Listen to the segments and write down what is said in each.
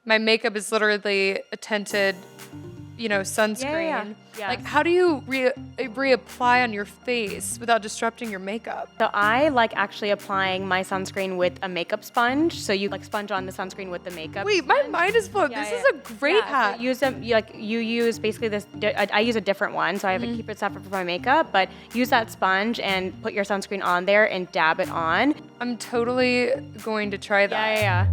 my makeup is literally a tinted, sunscreen. Yes. Like, how do you reapply on your face without disrupting your makeup? So I like actually applying my sunscreen with a makeup sponge. So you like sponge on the sunscreen with the makeup. Wait, my mind is blown. This is a great hack. So you use basically this. I use a different one, so I have to keep it separate from my makeup. But use that sponge and put your sunscreen on there and dab it on. I'm totally going to try that. Yeah.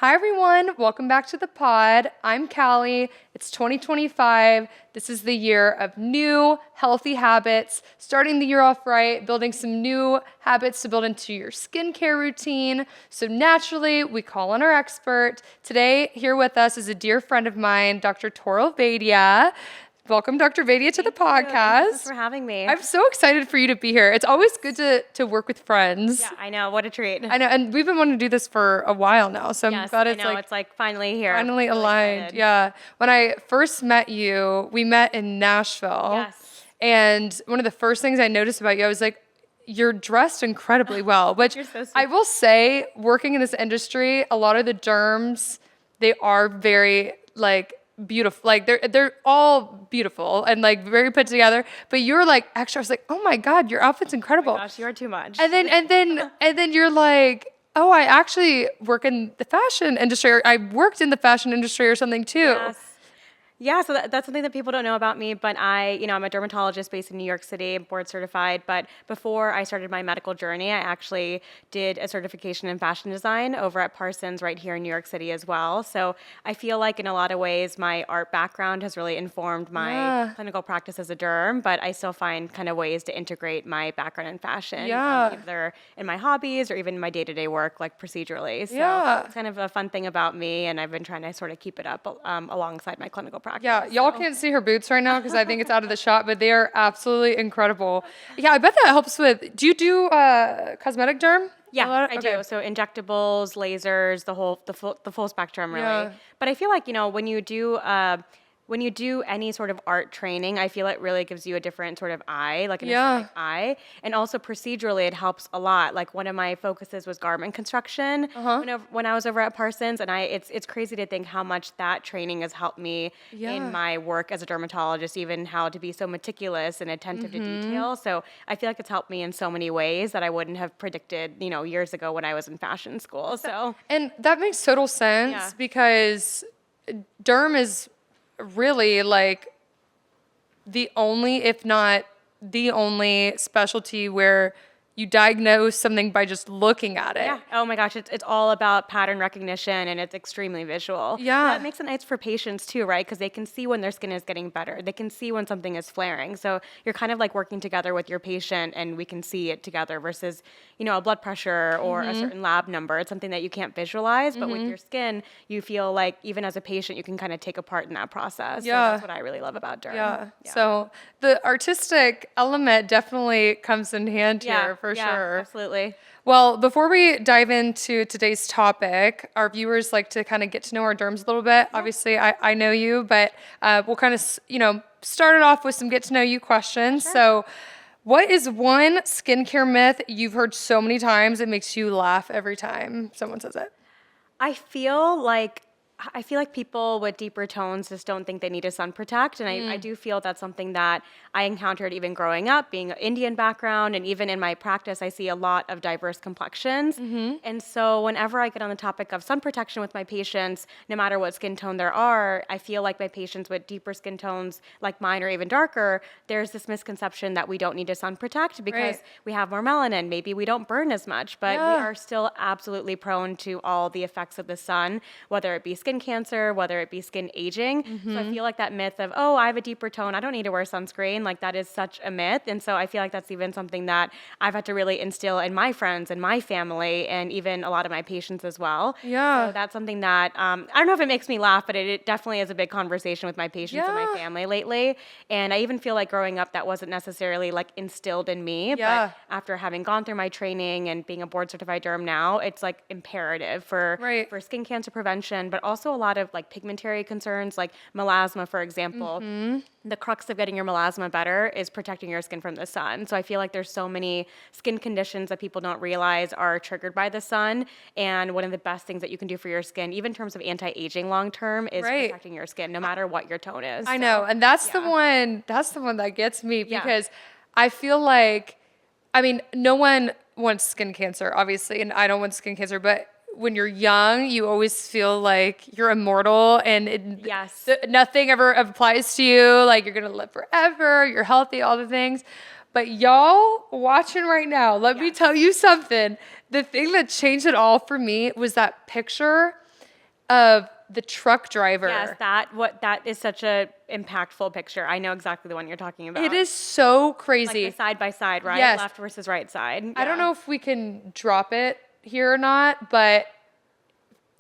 Hi everyone, welcome back to the pod. I'm Callie. It's 2025. This is the year of new healthy habits, starting the year off right, building some new habits to build into your skincare routine. So naturally, we call on our expert. Today, here with us is a dear friend of mine, Dr. Toral Vaidya. Welcome, Dr. Vaidya, to the podcast. Thanks for having me. I'm so excited for you to be here. It's always good to work with friends. Yeah, I know. What a treat. I know, and we've been wanting to do this for a while now, so I'm glad it's like finally here. Finally aligned. Yeah. When I first met you, we met in Nashville. Yes. And one of the first things I noticed about you, I was like, you're dressed incredibly well, which You're so sweet. I will say, working in this industry, a lot of the derms, they are very beautiful. Like they're all beautiful and like very put together. But you're like extra. I was like, oh my God, your outfit's incredible. Oh my gosh, you are too much. And then you're like, oh, I actually work in the fashion industry, or I worked in the fashion industry or something too. Yes. Yeah, so that's something that people don't know about me, but I'm a dermatologist based in New York City, board certified, but before I started my medical journey, I actually did a certification in fashion design over at Parsons right here in New York City as well. So I feel like in a lot of ways, my art background has really informed my clinical practice as a derm, but I still find kind of ways to integrate my background in fashion, either in my hobbies or even my day-to-day work, like procedurally. So it's kind of a fun thing about me, and I've been trying to sort of keep it up alongside my clinical practice. Yeah, y'all can't see her boots right now because I think it's out of the shot, but they are absolutely incredible. Yeah, I bet that helps with. Do you do cosmetic derm? Yeah, I do. So injectables, lasers, the full spectrum, really. Yeah. But I feel like when you do any sort of art training, I feel it really gives you a different sort of eye, like an aesthetic eye. And also procedurally, it helps a lot. Like one of my focuses was garment construction when I was over at Parsons. And it's crazy to think how much that training has helped me in my work as a dermatologist, even how to be so meticulous and attentive to detail. So I feel like it's helped me in so many ways that I wouldn't have predicted, years ago when I was in fashion school. So And that makes total sense because derm is really like the only, if not the only specialty where you diagnose something by just looking at it. Yeah. Oh my gosh, it's all about pattern recognition and it's extremely visual. Yeah. That makes it nice for patients too, right? Because they can see when their skin is getting better. They can see when something is flaring. So you're kind of like working together with your patient and we can see it together versus, a blood pressure or a certain lab number. It's something that you can't visualize, but with your skin, you feel like even as a patient, you can kind of take a part in that process. Yeah. So that's what I really love about derm. Yeah. So the artistic element definitely comes in hand here for sure. Absolutely. Well, before we dive into today's topic, our viewers like to kind of get to know our derms a little bit. Obviously, I know you, but we'll kind of, start it off with some get to know you questions. Sure. So what is one skincare myth you've heard so many times it makes you laugh every time someone says it? I feel like people with deeper tones just don't think they need a sun protect. And I do feel that's something that I encountered even growing up, being an Indian background. And even in my practice, I see a lot of diverse complexions. And so whenever I get on the topic of sun protection with my patients, no matter what skin tone there are, I feel like my patients with deeper skin tones like mine or even darker, there's this misconception that we don't need to sun protect because we have more melanin. Maybe we don't burn as much, but we are still absolutely prone to all the effects of the sun, whether it be skin cancer, whether it be skin aging. So I feel like that myth of, oh, I have a deeper tone, I don't need to wear sunscreen, like that is such a myth. And so I feel like that's even something that I've had to really instill in my friends and my family and even a lot of my patients as well. Yeah. So that's something that, I don't know if it makes me laugh, but it definitely is a big conversation with my patients and my family lately. And I even feel like growing up, that wasn't necessarily like instilled in me, but after having gone through my training and being a board certified derm now, it's like imperative for skin cancer prevention, but also also a lot of like pigmentary concerns, like melasma, for example. The crux of getting your melasma better is protecting your skin from the sun. So I feel like there's so many skin conditions that people don't realize are triggered by the sun. And one of the best things that you can do for your skin, even in terms of anti-aging long term, is Right. protecting your skin, no matter what your tone is. I So, know. And that's the yeah. one, that gets me Yeah. because I feel like, I mean, no one wants skin cancer, obviously, and I don't want skin cancer, but when you're young, you always feel like you're immortal and Yes. nothing ever applies to you. Like you're going to live forever, you're healthy, all the things. But y'all watching right now, let me Yes. tell you something. The thing that changed it all for me was that picture of the truck driver. Yes, that is such a impactful picture. I know exactly the one you're talking about. It is so like crazy. the side by side, right? Yes. Left versus right side. I don't Yeah. know if we can drop it here or not, but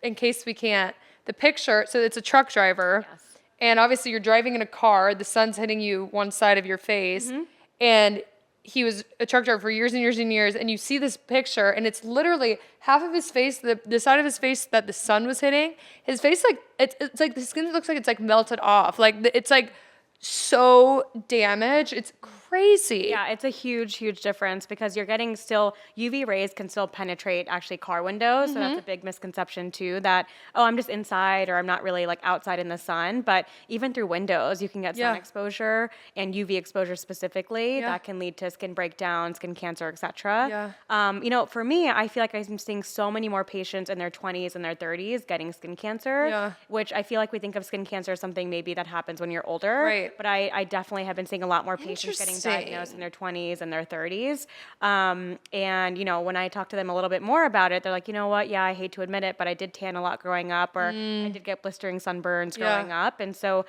in case we can't, the picture, so it's a truck driver. Yes. And obviously you're driving in a car, the sun's hitting you one side of your face. And he was a truck driver for years and years and years. And you see this picture and it's literally half of his face, the side of his face that the sun was hitting, his face, like, it's like the skin looks like it's like melted off. Like it's like so damaged. It's crazy. Yeah, it's a huge, huge difference because you're getting still, UV rays can still penetrate actually car windows. So that's a big misconception too that, oh, I'm just inside or I'm not really like outside in the sun. But even through windows, you can get sun exposure and UV exposure specifically that can lead to skin breakdown, skin cancer, etc. You know, for me, I feel like I'm seeing so many more patients in their 20s and their 30s getting skin cancer, which I feel like we think of skin cancer as something maybe that happens when you're older. Right. But I definitely have been seeing a lot more patients getting diagnosed in their 20s and their 30s. And, you know, when I talk to them a little bit more about it, they're like, you know what? Yeah, I hate to admit it, but I did tan a lot growing up, or I did get blistering sunburns growing up. And so,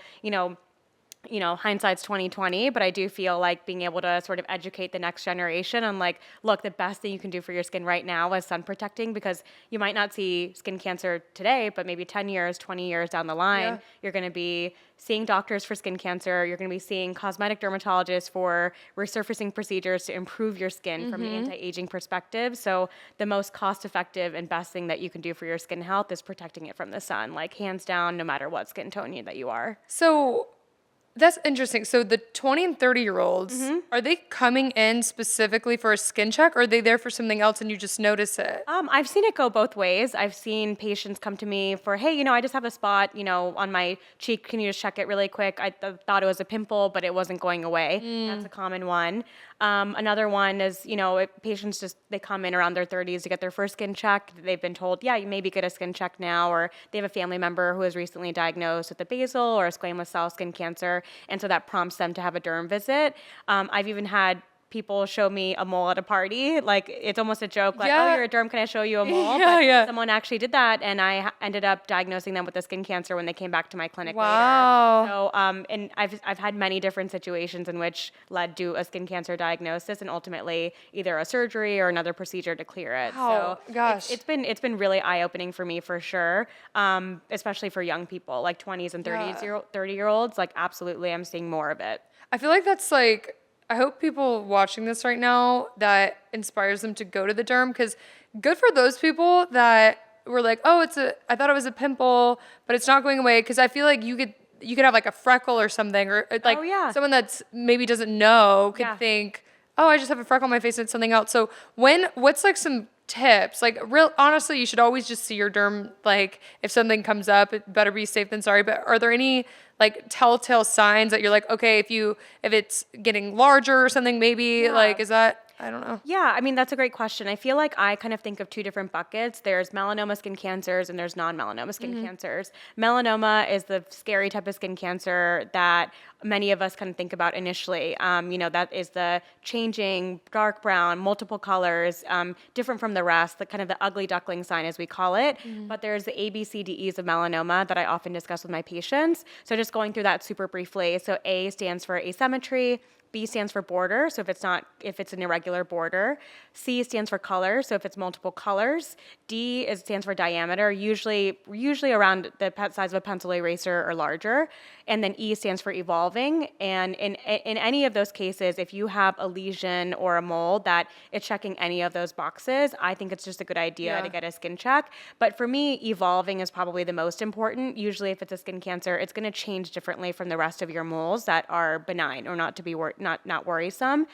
hindsight's 2020, but I do feel like being able to sort of educate the next generation on like, look, the best thing you can do for your skin right now is sun protecting, because you might not see skin cancer today, but maybe 10 years, 20 years down the line, you're going to be seeing doctors for skin cancer. You're going to be seeing cosmetic dermatologists for resurfacing procedures to improve your skin from an anti-aging perspective. So the most cost-effective and best thing that you can do for your skin health is protecting it from the sun, like hands down, no matter what skin tone that you are. So that's interesting. So the 20 and 30-year-olds, are they coming in specifically for a skin check, or are they there for something else and you just notice it? I've seen it go both ways. I've seen patients come to me for, hey, I just have a spot, on my cheek. Can you just check it really quick? I thought it was a pimple, but it wasn't going away. That's a common one. Another one is, patients they come in around their 30s to get their first skin check. They've been told, yeah, you maybe get a skin check now, or they have a family member who was recently diagnosed with a basal or a squamous cell skin cancer, and so that prompts them to have a derm visit. I've even had people show me a mole at a party. Like, it's almost a joke, like, oh, you're a derm, can I show you a mole? Someone actually did that, and I ended up diagnosing them with a skin cancer when they came back to my clinic later. So, and I've had many different situations in which led to a skin cancer diagnosis and ultimately either a surgery or another procedure to clear it. Oh, so gosh. it's been really eye-opening for me, for sure, especially for young people, like 20s and 30-year-olds. Like, absolutely, I'm seeing more of it. I feel like that's like, I hope people watching this right now, that inspires them to go to the derm, because good for those people that were like, oh, I thought it was a pimple, but it's not going away. Because I feel like you could have like a freckle or something, or like someone that's maybe doesn't know could think, oh, I just have a freckle on my face and it's something else. So what's like some tips? Like, honestly, you should always just see your derm. Like, if something comes up, it better be safe than sorry. But are there any like telltale signs that you're like, okay, if it's getting larger or something, maybe like, is that, I don't know. Yeah, I mean, that's a great question. I feel like I kind of think of two different buckets. There's melanoma skin cancers and there's non-melanoma skin cancers. Melanoma is the scary type of skin cancer that many of us kind of think about initially. That is the changing dark brown, multiple colors, different from the rest, the kind of the ugly duckling sign, as we call it. But there's the A, B, C, D, E's of melanoma that I often discuss with my patients. So just going through that super briefly. So A stands for asymmetry. B stands for border, so if it's an irregular border. C stands for color, so if it's multiple colors. Stands for diameter, usually around the size of a pencil eraser or larger. And then E stands for evolving. And in any of those cases, if you have a lesion or a mole that is checking any of those boxes, I think it's just a good idea to get a skin check. But for me, evolving is probably the most important. Usually if it's a skin cancer, it's going to change differently from the rest of your moles that are benign or not to be not worrisome.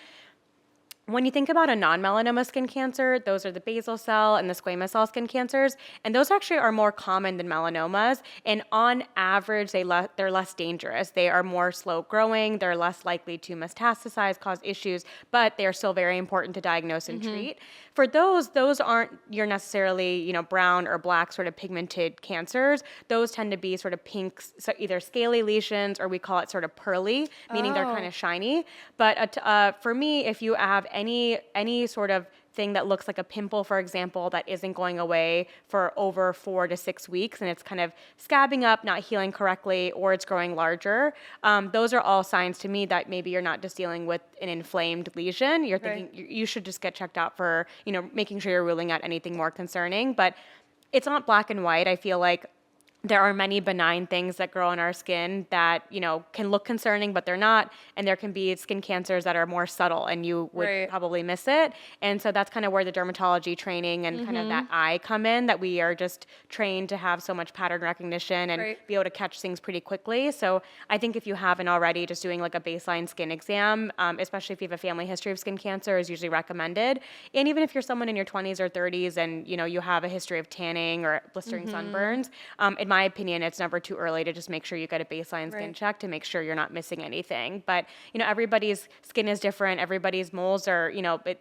When you think about a non-melanoma skin cancer, those are the basal cell and the squamous cell skin cancers, and those actually are more common than melanomas. And on average, they're less dangerous. They are more slow growing. They're less likely to metastasize, cause issues, but they are still very important to diagnose and treat. For those aren't your necessarily brown or black sort of pigmented cancers. Those tend to be sort of pink, so either scaly lesions or we call it sort of pearly, meaning they're kind of shiny. But for me, if you have any sort of thing that looks like a pimple, for example, that isn't going away for over 4 to 6 weeks and it's kind of scabbing up, not healing correctly, or it's growing larger, those are all signs to me that maybe you're not just dealing with an inflamed lesion. You're thinking you should just get checked out for, making sure you're ruling out anything more concerning. But it's not black and white. I feel like there are many benign things that grow on our skin that, can look concerning, but they're not. And there can be skin cancers that are more subtle and you would probably miss it. And so that's kind of where the dermatology training and kind of that eye come in, that we are just trained to have so much pattern recognition and be able to catch things pretty quickly. So I think if you haven't already, just doing like a baseline skin exam, especially if you have a family history of skin cancer, is usually recommended. And even if you're someone in your 20s or 30s and, you have a history of tanning or blistering sunburns, in my opinion, it's never too early to just make sure you get a baseline skin check to make sure you're not missing anything. But, everybody's skin is different. Everybody's moles are,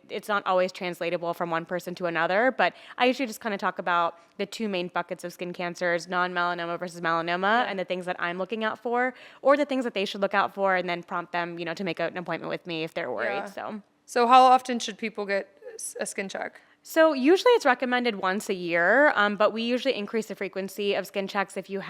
it's not always translatable from one person to another. But I usually just kind of talk about the two main buckets of skin cancers, non-melanoma versus melanoma, and the things that I'm looking out for, or the things that they should look out for, and then prompt them, to make an appointment with me if they're worried. So how often should people get a skin check? So usually it's recommended once a year, but we usually increase the frequency of skin checks if you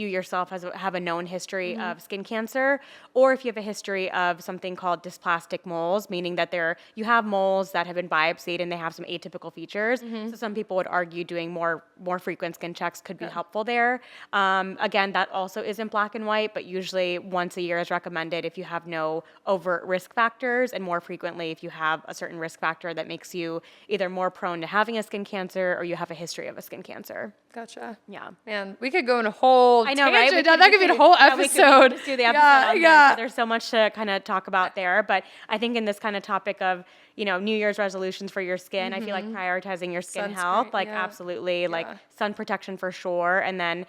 yourself have a known history of skin cancer, or if you have a history of something called dysplastic moles, meaning that you have moles that have been biopsied and they have some atypical features. So some people would argue doing more frequent skin checks could be helpful there. Again, that also isn't black and white, but usually once a year is recommended if you have no overt risk factors, and more frequently if you have a certain risk factor that makes you either more prone to having a skin cancer or you have a history of a skin cancer. Gotcha. Yeah. Man, we could go in a whole I know, right? That could be a whole episode. We could just do the episode on this. So there's so much to kind of talk about there. But I think in this kind of topic of, New Year's resolutions for your skin, I feel like prioritizing your skin health, absolutely, sun protection for sure. And then,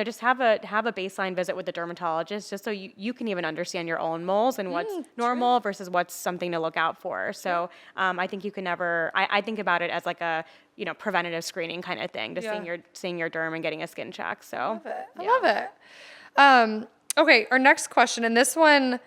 just have a baseline visit with the dermatologist just so you can even understand your own moles and what's normal versus what's something to look out for. So I think you can never, I think about it as like a, preventative screening kind of thing, just seeing your derm and getting a skin check. So I love it. Okay, our next question, and this one's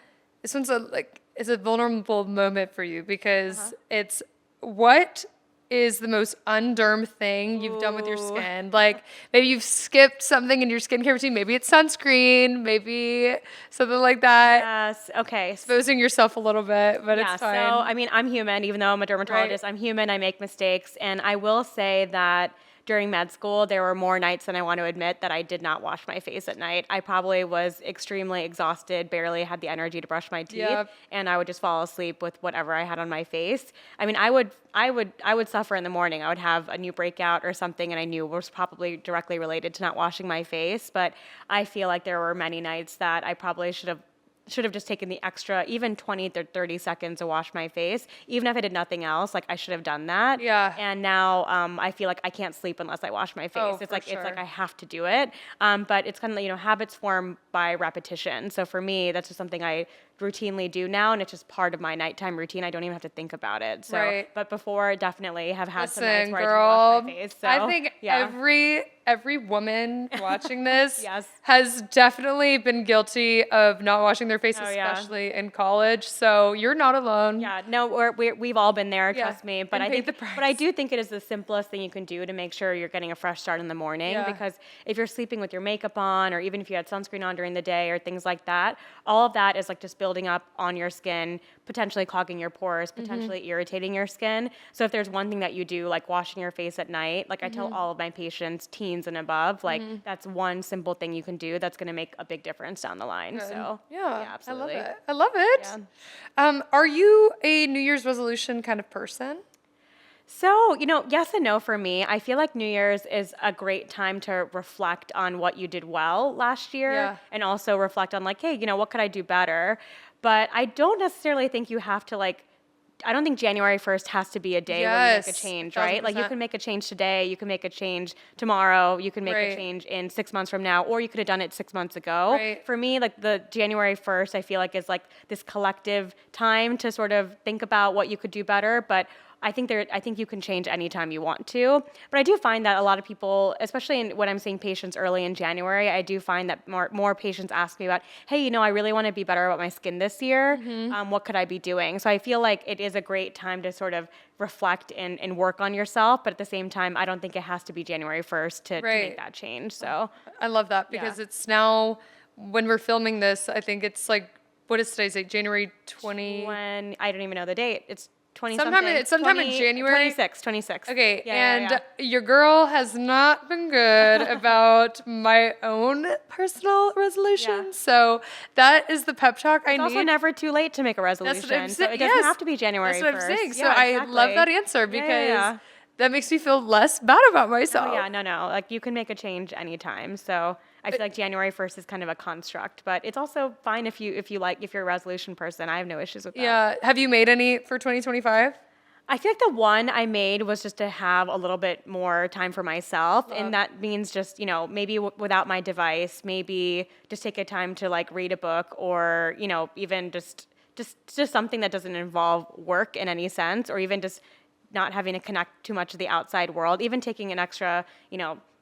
it's a vulnerable moment for you because it's what is the most underm thing you've done with your skin? Like maybe you've skipped something in your skincare routine. Maybe it's sunscreen, maybe something like that. Yes. Okay. Exposing yourself a little bit, but it's fine. So, I'm human, even though I'm a dermatologist, I'm human, I make mistakes. And I will say that during med school, there were more nights than I want to admit that I did not wash my face at night. I probably was extremely exhausted, barely had the energy to brush my teeth, and I would just fall asleep with whatever I had on my face. I would suffer in the morning. I would have a new breakout or something, and I knew it was probably directly related to not washing my face. But I feel like there were many nights that I probably should have just taken the extra, even 20 to 30 seconds to wash my face. Even if I did nothing else, I should have done that. Yeah. And now I feel like I can't sleep unless I wash my face. It's like I have to do it. But it's kind of, habits form by repetition. So for me, that's just something I routinely do now, and it's just part of my nighttime routine. I don't even have to think about it. So, but before, definitely have had some nights where I didn't wash my face. So, I think every woman watching this has definitely been guilty of not washing their face, especially in college. So you're not alone. Yeah, no, we've all been there. Trust me. But I do think it is the simplest thing you can do to make sure you're getting a fresh start in the morning. Because if you're sleeping with your makeup on, or even if you had sunscreen on during the day or things like that, all of that is just building building up on your skin, potentially clogging your pores, potentially irritating your skin. So if there's one thing that you do, like washing your face at night, like I tell all of my patients, teens and above, like that's one simple thing you can do that's going to make a big difference down the line. Good. So Yeah, absolutely. I love it. Are you a New Year's resolution kind of person? So, yes and no for me. I feel like New Year's is a great time to reflect on what you did well last year and also reflect on like, hey, what could I do better? But I don't necessarily think you have to I don't think January 1st has to be a day where you make a change, right? Like you can make a change today, you can make a change tomorrow, you can make a change in 6 months from now, or you could have done it 6 months ago. For me, like the January 1st, I feel like is like this collective time to sort of think about what you could do better. But I think you can change anytime you want to. But I do find that a lot of people, especially when I'm seeing patients early in January, I do find that more patients ask me about, hey, I really want to be better about my skin this year. What could I be doing? So I feel like it is a great time to sort of reflect and work on yourself. But at the same time, I don't think it has to be January 1st to make that change. So I love that because it's now, when we're filming this, I think it's like, what is today's date? January 20? When I don't even know the date. It's 20 sometime in January. 26. Okay, your girl has not been good about my own personal resolutions. So that is the pep talk I need. It's also never too late to make a resolution. So it doesn't have to be January 1st. That's what I'm saying. So I love that answer because that makes me feel less bad about myself. Oh, yeah, no. Like you can make a change anytime. So I feel like January 1st is kind of a construct, but it's also fine if you're a resolution person. I have no issues with that. Yeah. Have you made any for 2025? I feel like the one I made was just to have a little bit more time for myself. And that means just, maybe without my device, maybe just take a time to like read a book or, even just something that doesn't involve work in any sense, or even just not having to connect too much to the outside world, even taking an extra,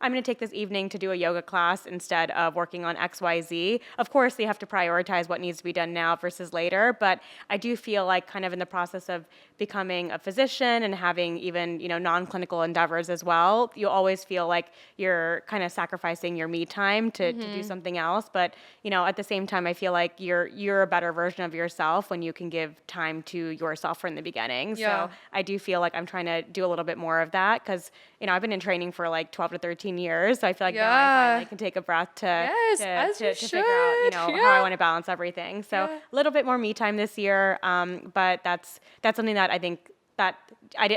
I'm going to take this evening to do a yoga class instead of working on XYZ. Of course, you have to prioritize what needs to be done now versus later, but I do feel like kind of in the process of becoming a physician and having even, non-clinical endeavors as well, you always feel like you're kind of sacrificing your me time to do something else. But, at the same time, I feel like you're a better version of yourself when you can give time to yourself from the beginning. So I do feel like I'm trying to do a little bit more of that because, I've been in training for like 12 to 13 years. So I feel like now I finally can take a breath to figure out, how I want to balance everything. So a little bit more me time this year. But that's something that I think that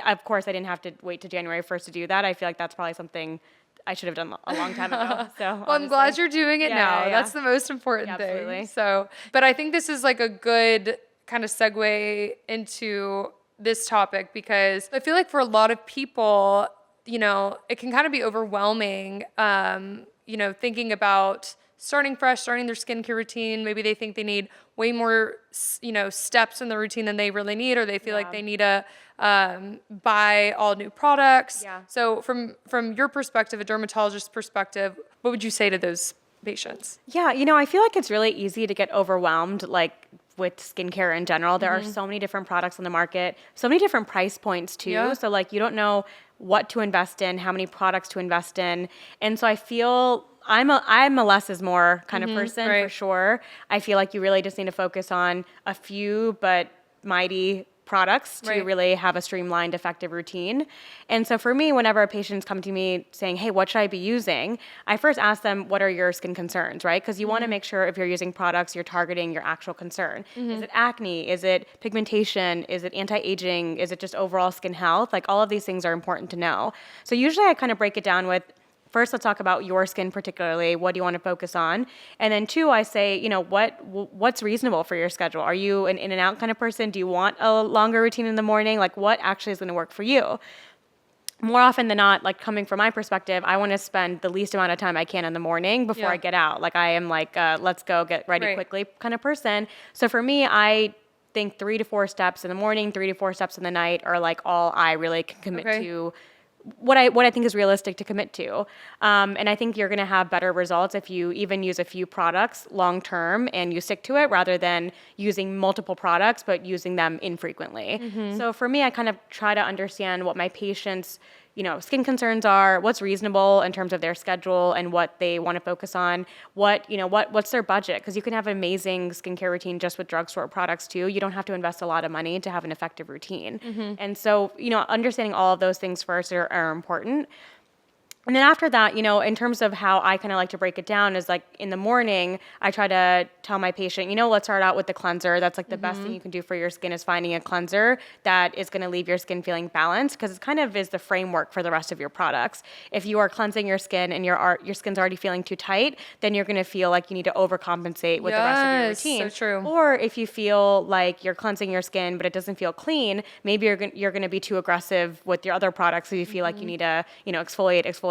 of course I didn't have to wait to January 1st to do that. I feel like that's probably something I should have done a long time ago. So well, I'm glad you're doing it now. That's the most important thing. Absolutely. So, but I think this is like a good kind of segue into this topic because I feel like for a lot of people, it can kind of be overwhelming, thinking about starting fresh, starting their skincare routine. Maybe they think they need way more, steps in the routine than they really need, or they feel like they need to buy all new products. So from your perspective, a dermatologist perspective, what would you say to those patients? Yeah, I feel like it's really easy to get overwhelmed, like with skincare in general. There are so many different products on the market, so many different price points too. So like you don't know what to invest in, how many products to invest in. And so I feel I'm a less is more kind of person for sure. I feel like you really just need to focus on a few but mighty products to really have a streamlined, effective routine. And so for me, whenever a patient's come to me saying, hey, what should I be using? I first ask them, what are your skin concerns, right? Because you want to make sure if you're using products, you're targeting your actual concern. Is it acne? Is it pigmentation? Is it anti-aging? Is it just overall skin health? Like all of these things are important to know. So usually I kind of break it down with, first, let's talk about your skin particularly. What do you want to focus on? And then two, I say, what's reasonable for your schedule? Are you an in and out kind of person? Do you want a longer routine in the morning? Like what actually is going to work for you? More often than not, like coming from my perspective, I want to spend the least amount of time I can in the morning before I get out. Like I am like, let's go get ready quickly kind of person. So for me, I think 3 to 4 steps in the morning, 3 to 4 steps in the night are like all I really can commit to. What I think is realistic to commit to. And I think you're going to have better results if you even use a few products long term and you stick to it rather than using multiple products but using them infrequently. So for me, I kind of try to understand what my patients skin concerns are, what's reasonable in terms of their schedule and what they want to focus on, what's their budget, because you can have an amazing skincare routine just with drugstore products too. You don't have to invest a lot of money to have an effective routine. And so, understanding all of those things first are important. And then after that, in terms of how I kind of like to break it down is like in the morning, I try to tell my patient, let's start out with the cleanser. That's like the best thing you can do for your skin is finding a cleanser that is going to leave your skin feeling balanced, because it kind of is the framework for the rest of your products. If you are cleansing your skin and your skin's already feeling too tight, then you're going to feel like you need to overcompensate with the rest of your routine. So true. Or if you feel like you're cleansing your skin, but it doesn't feel clean, maybe you're going to be too aggressive with your other products. So you feel like you need to,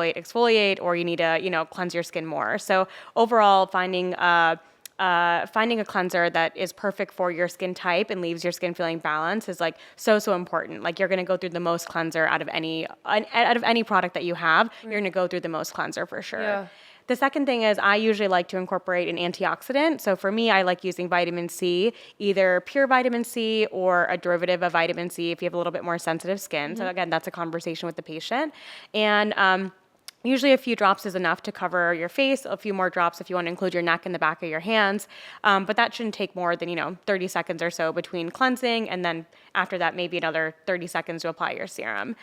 exfoliate, or you need to, cleanse your skin more. So overall, finding a cleanser that is perfect for your skin type and leaves your skin feeling balanced is like so important. Like you're going to go through the most cleanser out of any product that you have. You're going to go through the most cleanser for sure. Yeah. The second thing is I usually like to incorporate an antioxidant. So for me, I like using vitamin C, either pure vitamin C or a derivative of vitamin C if you have a little bit more sensitive skin. So again, that's a conversation with the patient. And usually a few drops is enough to cover your face, a few more drops if you want to include your neck and the back of your hands. But that shouldn't take more than, 30 seconds or so between cleansing, and then after that, maybe another 30 seconds to apply your serum.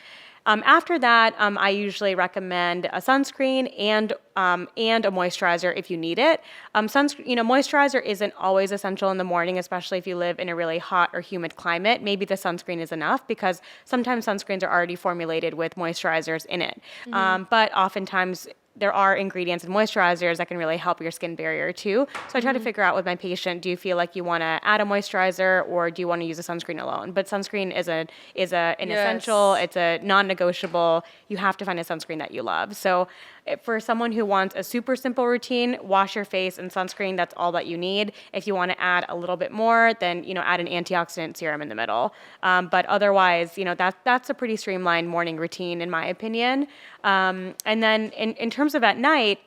After that, I usually recommend a sunscreen and a moisturizer if you need it. Moisturizer isn't always essential in the morning, especially if you live in a really hot or humid climate. Maybe the sunscreen is enough, because sometimes sunscreens are already formulated with moisturizers in it. But oftentimes there are ingredients in moisturizers that can really help your skin barrier too. So I try to figure out with my patient, do you feel like you want to add a moisturizer, or do you want to use a sunscreen alone? But sunscreen is an essential, it's a non-negotiable. You have to find a sunscreen that you love. So for someone who wants a super simple routine, wash your face and sunscreen, that's all that you need. If you want to add a little bit more, then, add an antioxidant serum in the middle. But otherwise, that's a pretty streamlined morning routine in my opinion. And then in terms of at night,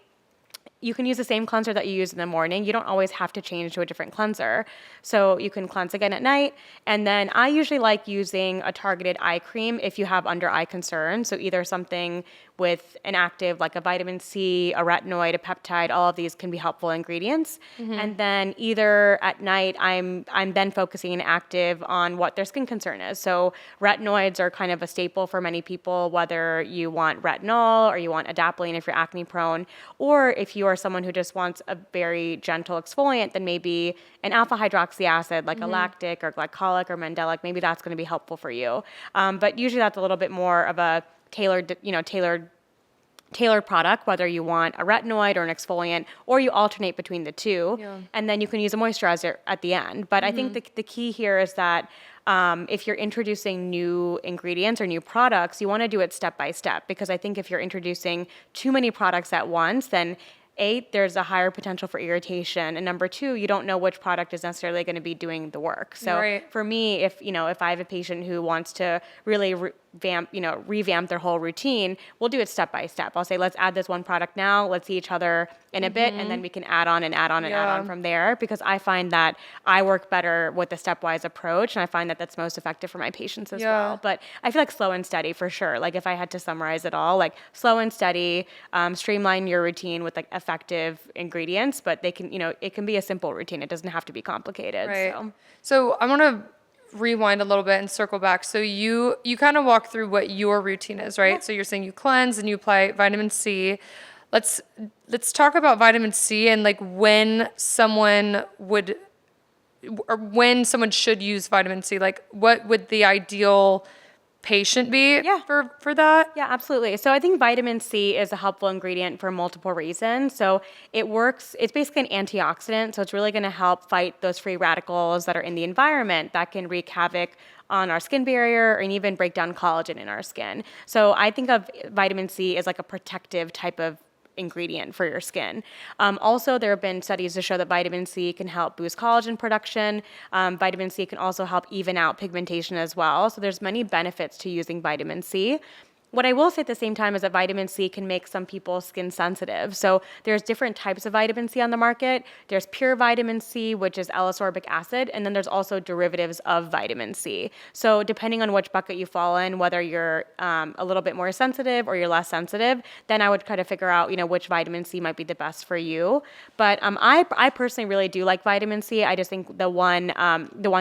you can use the same cleanser that you use in the morning. You don't always have to change to a different cleanser. So you can cleanse again at night. And then I usually like using a targeted eye cream if you have under eye concerns. So either something with an active like a vitamin C, a retinoid, a peptide, all of these can be helpful ingredients. And then either at night, I'm then focusing an active on what their skin concern is. So retinoids are kind of a staple for many people, whether you want retinol or you want adapalene if you're acne prone, or if you are someone who just wants a very gentle exfoliant, then maybe an alpha hydroxy acid like a lactic or glycolic or mandelic, maybe that's going to be helpful for you. But usually that's a little bit more of a tailored product, whether you want a retinoid or an exfoliant, or you alternate between the two. And then you can use a moisturizer at the end. But I think the key here is that if you're introducing new ingredients or new products, you want to do it step by step, because I think if you're introducing too many products at once, then there's a higher potential for irritation. And number two, you don't know which product is necessarily going to be doing the work. So for me, if I have a patient who wants to really revamp their whole routine, we'll do it step by step. I'll say, let's add this one product now, let's see each other in a bit, and then we can add on from there, because I find that I work better with the stepwise approach, and I find that that's most effective for my patients as well. But I feel like slow and steady for sure. Like if I had to summarize it all, like slow and steady, streamline your routine with like effective ingredients, but they can, it can be a simple routine. It doesn't have to be complicated. Right. So I want to rewind a little bit and circle back. So you kind of walk through what your routine is, right? Yeah. So you're saying you cleanse and you apply vitamin C. Let's talk about vitamin C and like when someone should use vitamin C. Like what would the ideal patient be for that? Yeah, absolutely. So I think vitamin C is a helpful ingredient for multiple reasons. So it's basically an antioxidant. So it's really going to help fight those free radicals that are in the environment that can wreak havoc on our skin barrier and even break down collagen in our skin. So I think of vitamin C as like a protective type of ingredient for your skin. Also, there have been studies to show that vitamin C can help boost collagen production. Vitamin C can also help even out pigmentation as well. So there's many benefits to using vitamin C. What I will say at the same time is that vitamin C can make some people's skin sensitive. So there's different types of vitamin C on the market. There's pure vitamin C, which is L-ascorbic acid, and then there's also derivatives of vitamin C. So depending on which bucket you fall in, whether you're a little bit more sensitive or you're less sensitive, then I would try to figure out, which vitamin C might be the best for you. But I personally really do like vitamin C. I just think the one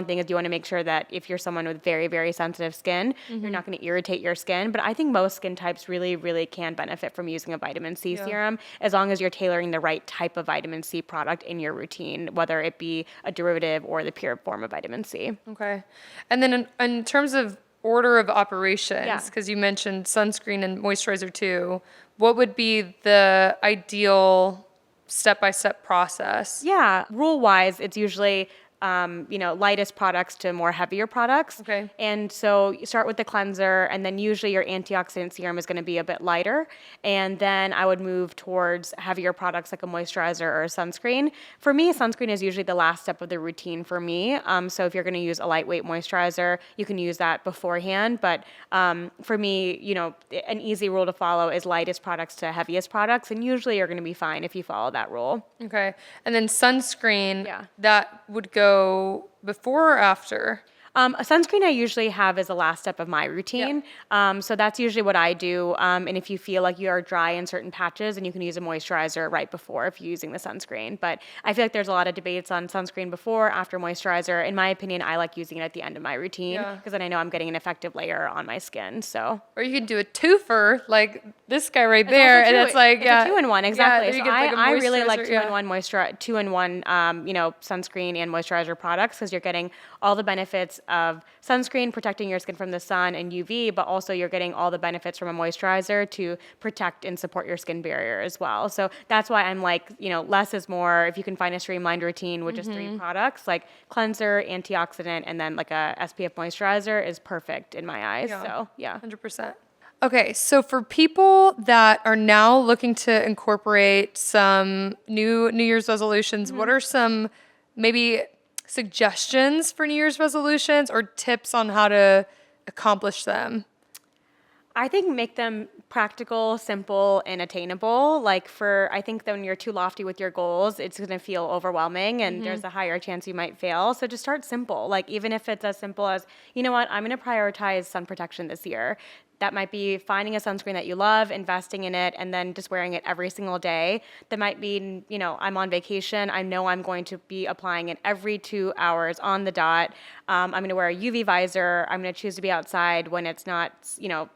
thing is you want to make sure that if you're someone with very, very sensitive skin, you're not going to irritate your skin. But I think most skin types really, really can benefit from using a vitamin C serum as long as you're tailoring the right type of vitamin C product in your routine, whether it be a derivative or the pure form of vitamin C. Okay. And then in terms of order of operations, because you mentioned sunscreen and moisturizer too, what would be the ideal step-by-step process? Yeah, rule-wise, it's usually lightest products to more heavier products. Okay. And so you start with the cleanser, and then usually your antioxidant serum is going to be a bit lighter. And then I would move towards heavier products like a moisturizer or a sunscreen. For me, sunscreen is usually the last step of the routine for me. So if you're going to use a lightweight moisturizer, you can use that beforehand. But for me, an easy rule to follow is lightest products to heaviest products. And usually you're going to be fine if you follow that rule. Okay. And then sunscreen, that would go before or after? A sunscreen I usually have as the last step of my routine. So that's usually what I do. And if you feel like you are dry in certain patches, then you can use a moisturizer right before if you're using the sunscreen. But I feel like there's a lot of debates on sunscreen before, after moisturizer. In my opinion, I like using it at the end of my routine because then I know I'm getting an effective layer on my skin. So, or you can do a twofer like this guy right there, and it's like it's a 2-in-1 exactly. So I really like 2-in-1 2-in-1 sunscreen and moisturizer products because you're getting all the benefits of sunscreen protecting your skin from the sun and UV, but also you're getting all the benefits from a moisturizer to protect and support your skin barrier as well. So that's why I'm like, less is more. If you can find a streamlined routine with just 3 products, like cleanser, antioxidant, and then like a SPF moisturizer is perfect in my eyes. So 100%. Okay, so for people that are now looking to incorporate some New Year's resolutions, what are some maybe suggestions for New Year's resolutions or tips on how to accomplish them? I think make them practical, simple, and attainable. I think that when you're too lofty with your goals, it's going to feel overwhelming and there's a higher chance you might fail. So just start simple. Like even if it's as simple as, I'm going to prioritize sun protection this year. That might be finding a sunscreen that you love, investing in it, and then just wearing it every single day. That might mean, I'm on vacation. I know I'm going to be applying it every 2 hours on the dot. I'm going to wear a UV visor. I'm going to choose to be outside when it's not,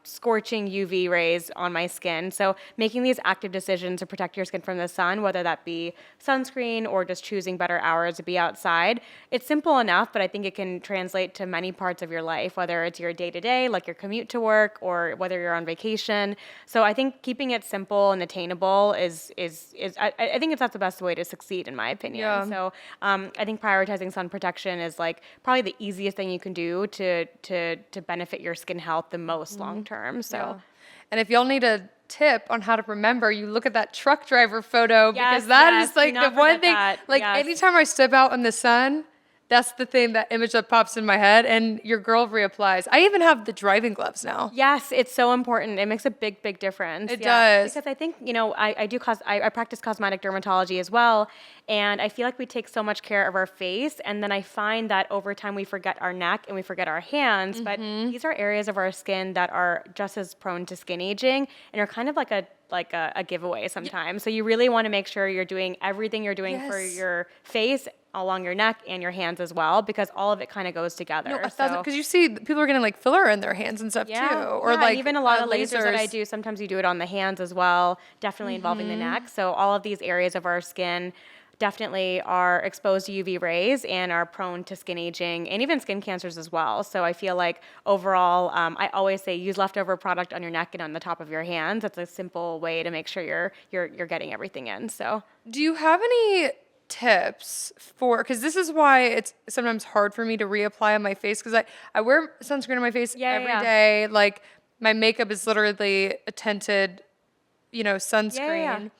scorching UV rays on my skin. So making these active decisions to protect your skin from the sun, whether that be sunscreen or just choosing better hours to be outside. It's simple enough, but I think it can translate to many parts of your life, whether it's your day-to-day, like your commute to work, or whether you're on vacation. So I think keeping it simple and attainable is I think that's the best way to succeed in my opinion. Yeah. So I think prioritizing sun protection is like probably the easiest thing you can do to benefit your skin health the most long term. So, and if y'all need a tip on how to remember, you look at that truck driver photo because that is like the one thing. Anytime I step out in the sun, that's the thing, that image that pops in my head, and your girl reapplies. I even have the driving gloves now. Yes, it's so important. It makes a big, big difference. It does. Because I think, I practice cosmetic dermatology as well, and I feel like we take so much care of our face, and then I find that over time we forget our neck and we forget our hands, but these are areas of our skin that are just as prone to skin aging and are kind of like a giveaway sometimes. So you really want to make sure you're doing everything you're doing for your face along your neck and your hands as well, because all of it kind of goes together. No, 1,000, because you see people are getting like filler in their hands and stuff too, or like even a lot of lasers that I do. Sometimes you do it on the hands as well, definitely involving the neck. So all of these areas of our skin definitely are exposed to UV rays and are prone to skin aging and even skin cancers as well. So I feel like overall, I always say use leftover product on your neck and on the top of your hands. That's a simple way to make sure you're getting everything in. So, do you have any tips because this is why it's sometimes hard for me to reapply on my face, because I wear sunscreen on my face every day. Like my makeup is literally a tinted, sunscreen.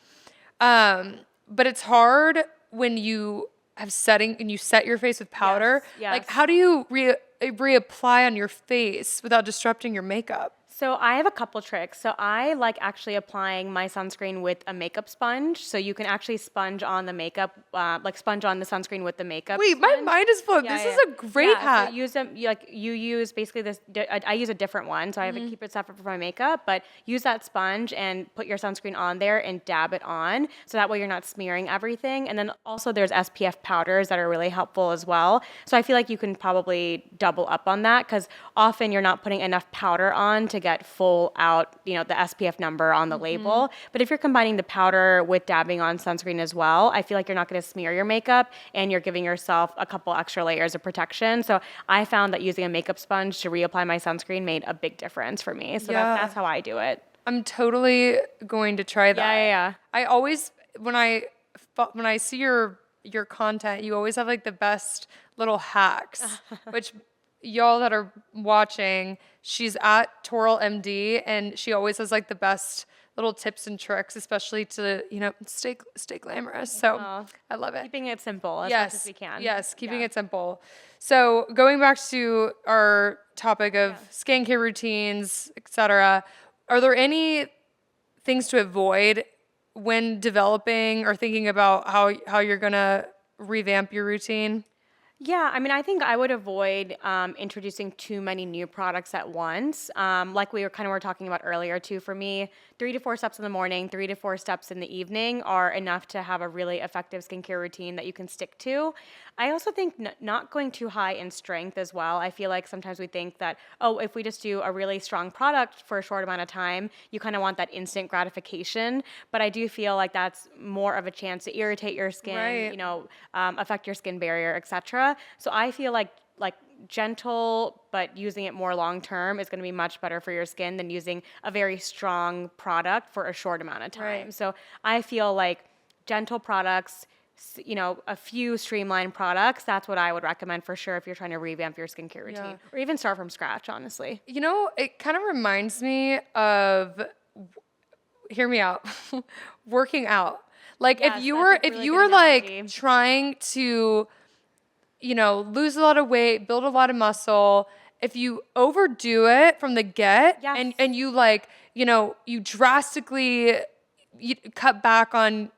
But it's hard when you have setting and you set your face with powder. Yes. Like how do you reapply on your face without disrupting your makeup? So I have a couple tricks. So I like actually applying my sunscreen with a makeup sponge. So you can actually sponge on the makeup, like sponge on the sunscreen with the makeup Wait, my sponge. mind is blown. Yeah, This is yeah. a great hack. So use them, you use basically this, I use a different one. So I have to keep it separate from my makeup, but use that sponge and put your sunscreen on there and dab it on. So that way you're not smearing everything. And then also there's SPF powders that are really helpful as well. So I feel like you can probably double up on that because often you're not putting enough powder on to get full out, the SPF number on the label. But if you're combining the powder with dabbing on sunscreen as well, I feel like you're not going to smear your makeup and you're giving yourself a couple extra layers of protection. So I found that using a makeup sponge to reapply my sunscreen made a big difference for me. So that's how I do it. I'm totally going to try that. Yeah. I always, when I see your content, you always have like the best little hacks, which y'all that are watching, she's at Toral MD and she always has like the best little tips and tricks, especially to, stay glamorous. So I love it. Keeping it simple as much as we can. Yes, keeping it simple. So going back to our topic of skincare routines, etc., are there any things to avoid when developing or thinking about how you're gonna revamp your routine? Yeah, I mean, I think I would avoid introducing too many new products at once. Like we were talking about earlier too, for me, 3 to 4 steps in the morning, 3 to 4 steps in the evening are enough to have a really effective skincare routine that you can stick to. I also think not going too high in strength as well. I feel like sometimes we think that, if we just do a really strong product for a short amount of time, you kind of want that instant gratification. But I do feel like that's more of a chance to irritate your skin, affect your skin barrier, etc. So I feel like gentle, but using it more long term is going to be much better for your skin than using a very strong product for a short amount of time. Right. So I feel like gentle products, a few streamlined products, that's what I would recommend for sure if you're trying to revamp your skincare routine or even start from scratch, honestly. It kind of reminds me of, hear me out, working out. Like Yes, if you that's a were really good like analogy. trying to lose a lot of weight, build a lot of muscle, if you overdo it from the get and you you drastically cut back on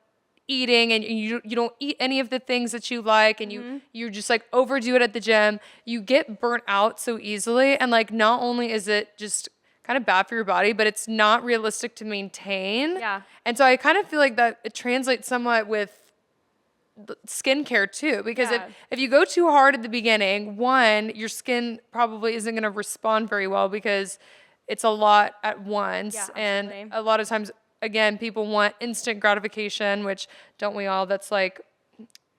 eating and you don't eat any of the things that you like and you just like overdo it at the gym, you get burnt out so easily. And like not only is it just kind of bad for your body, but it's not realistic to maintain. Yeah. And so I kind of feel like that it translates somewhat with skincare too, because if you go too hard at the beginning, one, your skin probably isn't going to respond very well because it's a lot at once. And a lot of times, again, people want instant gratification, which don't we all? That's like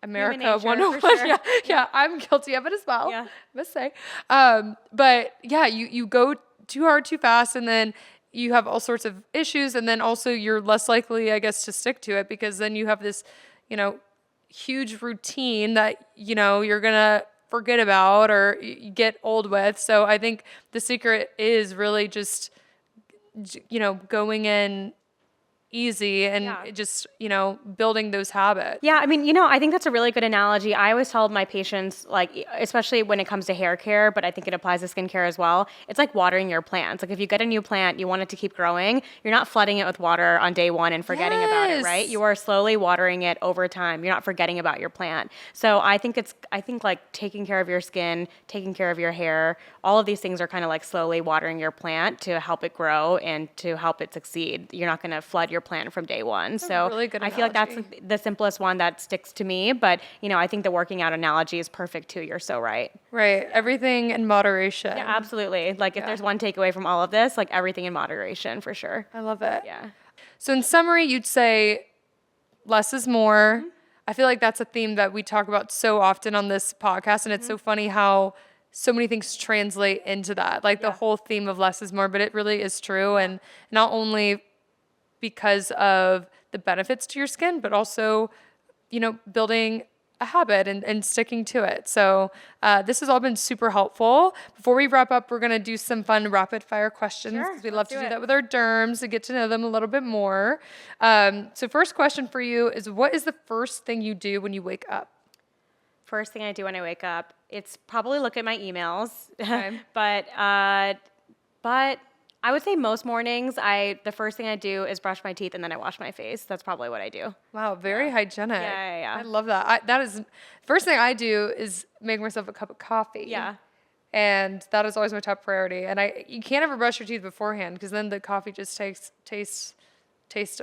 America 101. Sure. Yeah, I'm guilty of it as well. I must say. But yeah, you go too hard too fast, and then you have all sorts of issues, and then also you're less likely, I guess, to stick to it because then you have this, huge routine that you're gonna forget about or you get old with. So I think the secret is really just going in easy and just building those habits. Yeah, I mean, I think that's a really good analogy. I always tell my patients, like, especially when it comes to hair care, but I think it applies to skincare as well. It's like watering your plants. Like if you get a new plant, you want it to keep growing, you're not flooding it with water on day one and forgetting about it, right? You are slowly watering it over time. You're not forgetting about your plant. So I think like taking care of your skin, taking care of your hair, all of these things are kind of like slowly watering your plant to help it grow and to help it succeed. You're not going to flood your plant from day one. That's so really good I feel like that's the simplest one that sticks to me. But, I think the working out analogy is perfect too. You're so right. Right. Yeah. Everything in moderation. Yeah, absolutely. Like if there's one takeaway from all of this, like everything in moderation for sure. I love it. Yeah. So in summary, you'd say less is more. I feel like that's a theme that we talk about so often on this podcast. And it's so funny how so many things translate into that, like the whole theme of less is more, but it really is true. And not only because of the benefits to your skin, but also, building a habit and sticking to it. So this has all been super helpful. Before we wrap up, we're going to do some fun rapid fire questions. Sure, we love to do that with our derms to get to know them a little bit more. So first question for you is, what is the first thing you do when you wake up? First thing I do when I wake up, it's probably look at my emails. Okay. but I would say most mornings, the first thing I do is brush my teeth and then I wash my face. That's probably what I do. Wow, very hygienic. Yeah. I love that. That is first thing I do is make myself a cup of coffee. Yeah. And that is always my top priority. And you can't ever brush your teeth beforehand because then the coffee just tastes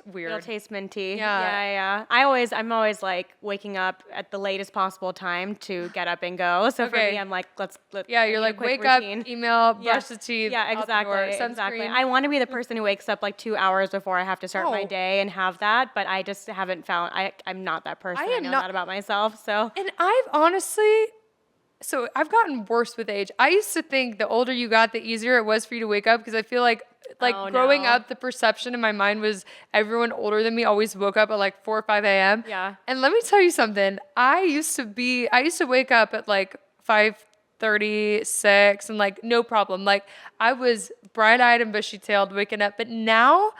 weird. It'll taste minty. Yeah. I'm always like waking up at the latest possible time to get up and go. So for me, I'm like, let's yeah, you're like, wake routine. Up, email, brush the teeth. Yeah, exactly. Exactly. I want to be the person who wakes up like 2 hours before I have to start my day and have that, but I just haven't found, I'm not that person. I know that about myself. So. And I've honestly, so I've gotten worse with age. I used to think the older you got, the easier it was for you to wake up because I feel like growing up, the perception in my mind was everyone older than me always woke up at like 4 or 5 a.m. Yeah. And let me tell you something. I used to wake up at like 5:36 and like no problem. Like I was bright-eyed and bushy-tailed waking up. But now,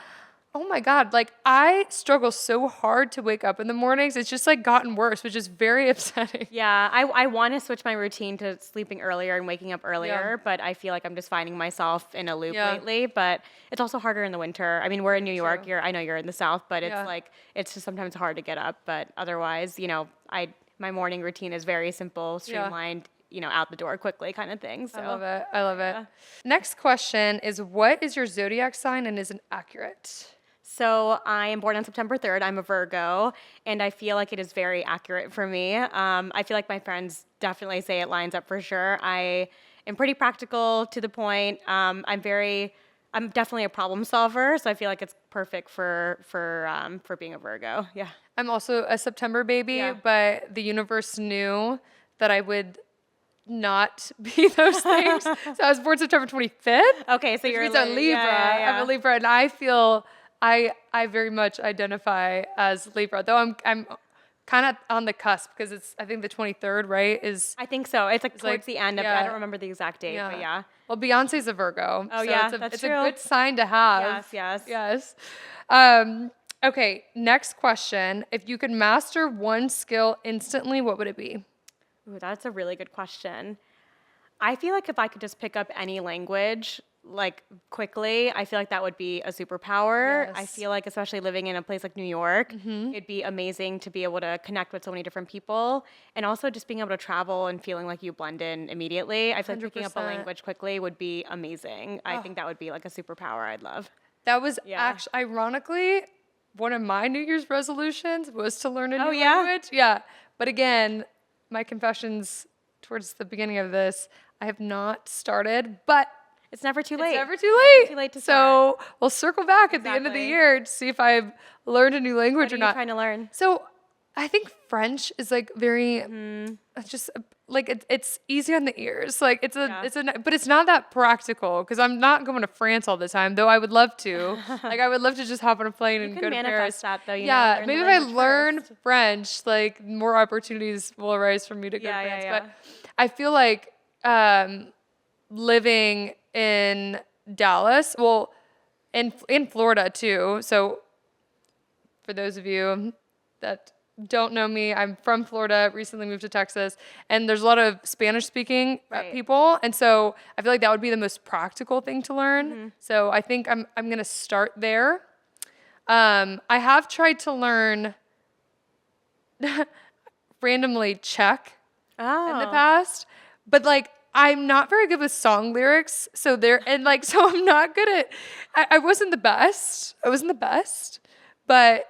oh my God, like I struggle so hard to wake up in the mornings. It's just like gotten worse, which is very upsetting. Yeah, I want to switch my routine to sleeping earlier and waking up earlier, but I feel like I'm just finding myself in a loop lately. But it's also harder in the winter. I mean, we're in New York. I know you're in the South, but it's like it's just sometimes hard to get up. But otherwise, my morning routine is very simple, streamlined. Out the door quickly kind of thing. So I love it. Next question is, what is your zodiac sign and is it accurate? So I am born on September 3rd. I'm a Virgo, and I feel like it is very accurate for me. I feel like my friends definitely say it lines up for sure. I am pretty practical to the point. I'm definitely a problem solver, so I feel like it's perfect for being a Virgo. Yeah. I'm also a September baby, but the universe knew that I would not be those things. So I was born September 25th. Okay, so you're a Libra. Yeah. I'm a Libra, and I feel I very much identify as Libra, though I'm kind of on the cusp because it's, I think the 23rd, right? I think so. It's like towards the end of it. I don't remember the exact date, but yeah. Well, Beyonce's a Virgo. Oh, so yeah, it's a good sign to have. Yes. Okay, next question. If you could master one skill instantly, what would it be? Ooh, that's a really good question. I feel like if I could just pick up any language, like quickly, I feel like that would be a superpower. Yes. I feel like especially living in a place like New York, it'd be amazing to be able to connect with so many different people, and also just being able to travel and feeling like you blend in immediately. I feel like picking up a language quickly would be amazing. I think that would be like a superpower I'd love. That was actually, ironically, one of my New Year's resolutions was to learn a new language. Yeah. But again, my confessions towards the beginning of this, I have not started, but it's never too late. It's never too late. Never too late to start. So we'll circle back at the end of the year to see if I've learned a new language or not. What are you trying to learn? So I think French is like very, it's just like it's easy on the ears. Like but it's not that practical because I'm not going to France all the time, though I would love to. Like I would love to just hop on a plane and go to Paris. Manifest that though. Maybe if I learn French, like more opportunities will arise for me to go to France. But I feel like living in Dallas, well, in Florida too. So for those of you that don't know me, I'm from Florida, recently moved to Texas, and there's a lot of Spanish speaking people. And so I feel like that would be the most practical thing to learn. So I think I'm going to start there. I have tried to learn randomly Czech in the past, but like I'm not very good with song lyrics. So so I'm not good at, I wasn't the best. But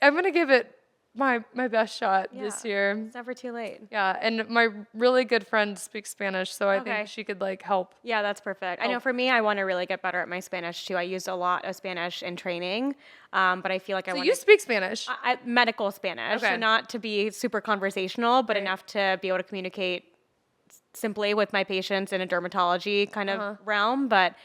I'm going to give it my best shot this year. It's never too late. Yeah, and my really good friend speaks Spanish, so I think she could like help. Yeah, that's perfect. I know for me, I want to really get better at my Spanish too. I used a lot of Spanish in training, but I feel like you speak Spanish? Medical Spanish, so not to be super conversational, but enough to be able to communicate simply with my patients in a dermatology kind of realm, but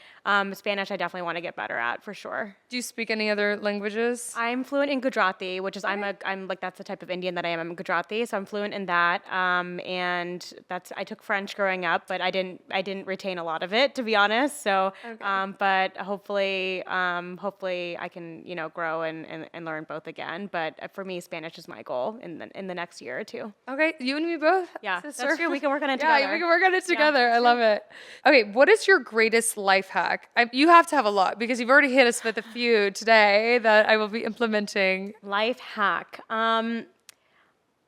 Spanish I definitely want to get better at for sure. Do you speak any other languages? I'm fluent in Gujarati, which is I'm like that's the type of Indian that I am. I'm Gujarati, so I'm fluent in that. And I took French growing up, but I didn't retain a lot of it, to be honest. So but hopefully I can grow and learn both again. But for me, Spanish is my goal in the next year or two. Okay, you and me both. Yeah, sister. that's true. We can work on it together. Yeah, we can work on it together. I love it. Okay, what is your greatest life hack? You have to have a lot because you've already hit us with a few today that I will be implementing. Life hack.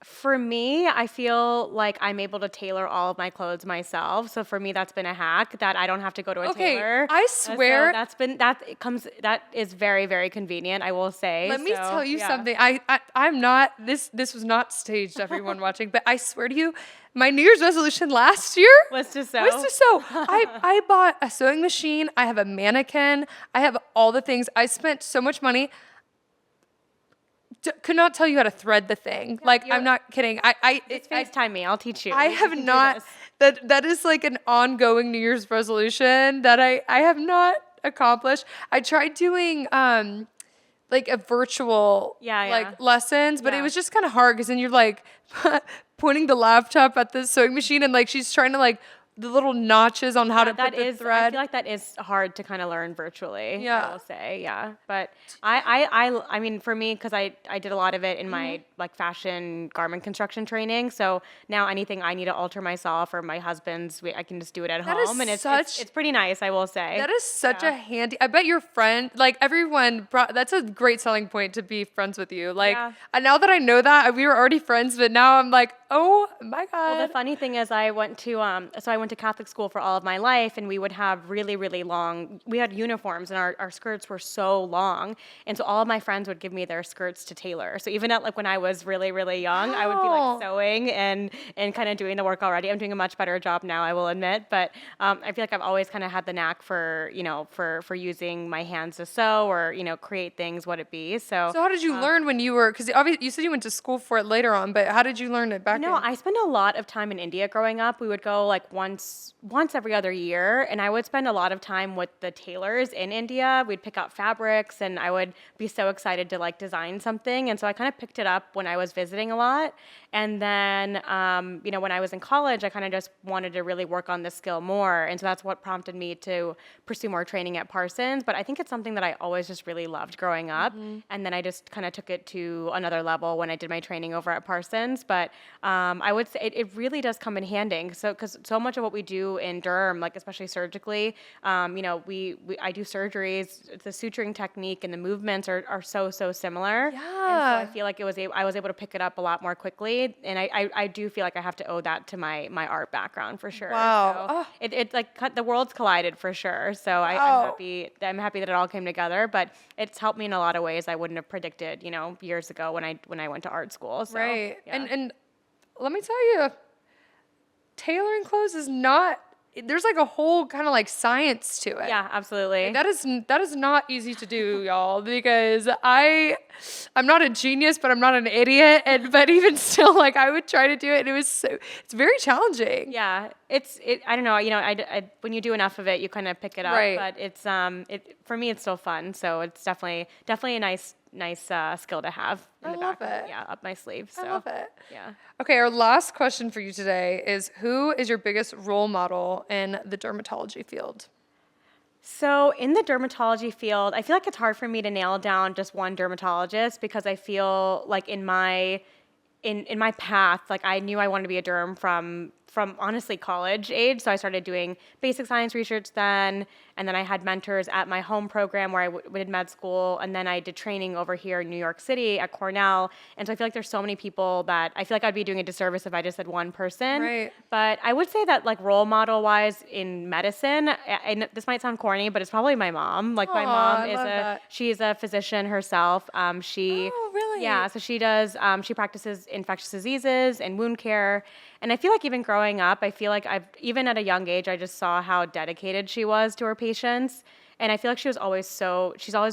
For me, I feel like I'm able to tailor all of my clothes myself. So for me, that's been a hack that I don't have to go to a tailor. I swear that is very, very convenient, I will say. Let me tell you something. I'm not this was not staged, everyone watching, but I swear to you, my New Year's resolution last year was to sew. I bought a sewing machine. I have a mannequin. I have all the things. I spent so much money. Could not tell you how to thread the thing. Yeah, I'm not kidding. Just FaceTime me. I'll teach you. I have not. That is like an ongoing New Year's resolution that I have not accomplished. I tried doing like a virtual like lessons, but it was just kind of hard because then you're like pointing the laptop at the sewing machine and like she's trying to like the little notches on how to put the thread. I feel like that is hard to kind of learn virtually. Yeah, I will say, yeah. But I mean, for me, because I did a lot of it in my like fashion garment construction training. So now anything I need to alter myself or my husband's, I can just do it at home, and it's pretty nice. I will say that is such a handy. I bet your friend, like everyone, that's a great selling point to be friends with you. Like now that I know that, we were already friends, but now I'm like, oh my god. Well, the funny thing is, I went to Catholic school for all of my life, and we would have really, really long, we had uniforms, and our skirts were so long, and so all of my friends would give me their skirts to tailor. So even at like when I was really, really young, I would be like sewing and kind of doing the work already. I'm doing a much better job now, I will admit, but I feel like I've always kind of had the knack for, for using my hands to sew or, create things, what it be. So how did you learn when you were, because obviously you said you went to school for it later on, but how did you learn it back then? I spent a lot of time in India growing up. We would go like once every other year, and I would spend a lot of time with the tailors in India. We'd pick out fabrics, and I would be so excited to like design something. And so I kind of picked it up when I was visiting a lot. And then, when I was in college, I kind of just wanted to really work on this skill more. And so that's what prompted me to pursue more training at Parsons. But I think it's something that I always just really loved growing up. And then I just kind of took it to another level when I did my training over at Parsons. But I would say it really does come in handy. So, because so much of what we do in derm, like especially surgically, I do surgeries. The suturing technique and the movements are so similar. Yeah. And so I feel like I was able to pick it up a lot more quickly, and I do feel like I have to owe that to my art background for sure. Wow. So it like the worlds collided for sure. So I'm happy that it all came together, but it's helped me in a lot of ways I wouldn't have predicted, years ago when I went to art school. So, right. Yeah. And let me tell you, tailoring clothes is not, there's like a whole kind of like science to it. Yeah, absolutely. That is not easy to do, y'all, because I'm not a genius, but I'm not an idiot. But even still, like I would try to do it, and it's very challenging. Yeah, I don't know. I when you do enough of it, you kind of pick it up. Right. But it's for me, it's still fun. So it's definitely a nice skill to have. I love it. Yeah, up my sleeve. So. I love it. Yeah. Okay, our last question for you today is, who is your biggest role model in the dermatology field? So in the dermatology field, I feel like it's hard for me to nail down just one dermatologist because I feel like in my path, like I knew I wanted to be a derm from honestly college age. So I started doing basic science research then, and then I had mentors at my home program where I did med school, and then I did training over here in New York City at Cornell. And so I feel like there's so many people that I feel like I'd be doing a disservice if I just said one person. Right. But I would say that like role model wise in medicine, and this might sound corny, but it's probably my mom. Like my mom she's a physician herself. Oh, really? Yeah, so she does, she practices infectious diseases and wound care. And I feel like even growing up, I feel like even at a young age, I just saw how dedicated she was to her patients. And I feel like she's always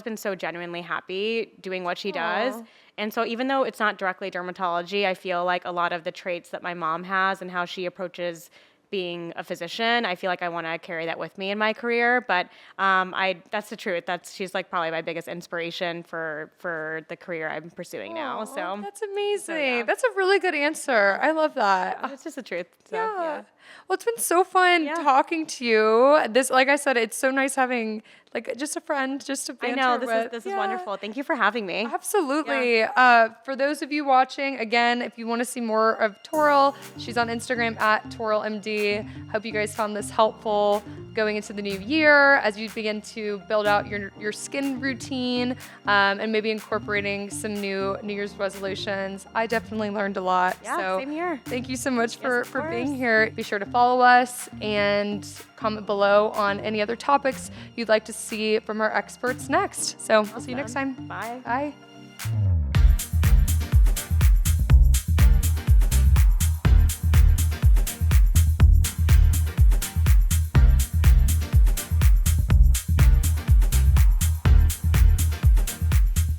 been so genuinely happy doing what she does. And so even though it's not directly dermatology, I feel like a lot of the traits that my mom has and how she approaches being a physician, I feel like I want to carry that with me in my career. But that's the truth. She's like probably my biggest inspiration for the career I'm pursuing now. So that's amazing. That's a really good answer. I love that. It's just the truth. So, yeah. Well, it's been so fun Yeah. talking to you. This, like I said, it's so nice having like just a friend, just to I banter know with. this is Yeah. wonderful. Thank you for having me. Absolutely. For those of you watching, again, if you want to see more of Toral, she's on Instagram at ToralMD. Hope you guys found this helpful going into the new year as you begin to build out your skin routine and maybe incorporating some new New Year's resolutions. I definitely learned a lot. Yeah, So same here. thank you so much for of being course. here. Be sure to follow us and comment below on any other topics you'd like to see from our experts next. So we'll see you next time. Bye. Bye.